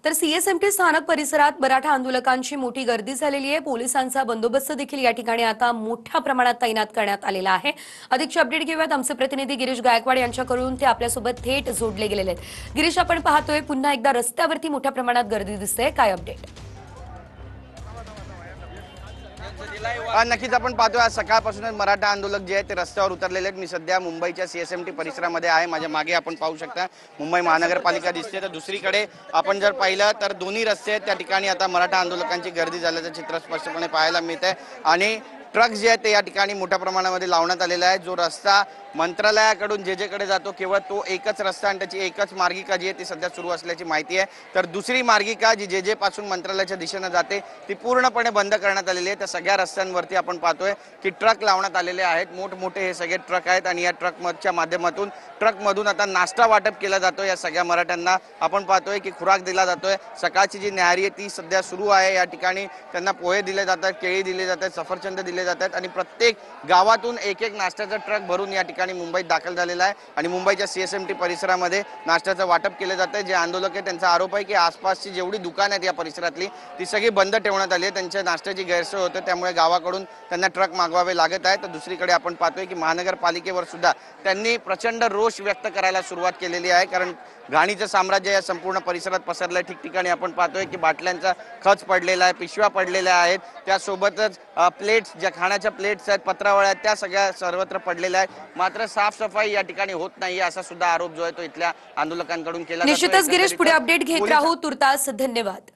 तर सीएसएमटी स्थानक परिसरात मराठा आंदोलकांची मोठी गर्दी झालेली आहे। पोलिसांचा बंदोबस्त देखील या ठिकाणी आता मोठ्या प्रमाणात तैनात करण्यात आलेला आहे। अधिकची अपडेट घेऊयात आमचे प्रतिनिधी गिरीश गायकवाड यांच्याकडून। ते आपल्यासोबत थेट जोडले गेलेले आहेत। गिरीश, आपण पाहतोय पुन्हा एकदा रस्त्यावरती मोठ्या प्रमाणात गर्दी दिसते, काय अपडेट? नक्कीच आपण पाहतोय आज सकाळपासूनच मराठा आंदोलक जे आहेत ते रस्त्यावर उतरलेले आहेत। मी सध्या मुंबईच्या सीएसएमटी परिसरामध्ये आहे। माझ्या मागे आपण पाहू शकता मुंबई महानगरपालिका दिसते। तर दुसरीकडे आपण जर पाहिलं तर दोन्ही रस्ते आहेत त्या ठिकाणी आता मराठा आंदोलकांची गर्दी झाल्याचं चित्र स्पष्टपणे पाहायला मिळतंय। आणि ट्रक्स जे आहेत ते या ठिकाणी मोठ्या प्रमाणामध्ये लावण्यात आलेला आहे। जो रस्ता मंत्रालयाकडून जेजेकडे जातो केवळ तो एकच रस्ता आणि त्याची एकच मार्गिका जी आहे ती सध्या सुरू असल्याची माहिती आहे। तर दुसरी मार्गिका जी जेजे पासून मंत्रालयाच्या दिशेने जाते ती पूर्णपणे बंद करण्यात आलेली आहे। त्या सगळ्या रस्त्यांवरती आपण पाहतोय की ट्रक लावण्यात आलेले आहेत। मोठमोठे हे सगळे ट्रक आहेत आणि या ट्रकच्या माध्यमातून ट्रकमधून आता नाश्ता वाटप केला जातो। या सगळ्या मराठ्यांना आपण पाहतोय की खुराक दिला जातोय। सकाळची जी न्याहारी आहे ती सध्या सुरू आहे। या ठिकाणी त्यांना पोहे दिले जातात, केळी दिले जातात, सफरचंद दिले जातात आणि प्रत्येक गावातून एक एक नाश्त्याचा ट्रक भरून या ठिकाणी मुंबईत दाखल झालेला आहे आणि मुंबईच्या सीएसएमटी परिसरामध्ये नाश्त्याचं वाटप केलं जातं। जे आंदोलक आहे त्यांचा आरोप आहे की आसपासची जेवढी दुकानं आहेत या परिसरातली ती सगळी बंद ठेवण्यात आली आहे। त्यांच्या नाश्त्याची गैरसोय होते त्यामुळे गावाकडून त्यांना ट्रक मागवावे लागत आहे। तर दुसरीकडे आपण पाहतोय की महानगरपालिकेवर सुद्धा त्यांनी प्रचंड रोष व्यक्त करायला सुरुवात केलेली आहे। कारण घाणीचं साम्राज्य या संपूर्ण परिसरात पसरलंय। ठिकठिकाणी आपण पाहतोय की बाटल्यांचा खच पडलेला आहे, पिशव्या पडलेल्या आहेत, त्यासोबतच प्लेट्स ज्या खाण्याच्या प्लेट्स आहेत, पत्रावळ्या आहेत, त्या सगळ्या सर्वत्र पडलेल्या आहेत। मात्र साफसफाई या ठिकाणी होत नाही असा सुद्धा आरोप जो आहे तो इथल्या आंदोलकांकडून केला जातो। निश्चितच गिरीश, पुढे अपडेट घेत राहू। तुर्तास धन्यवाद।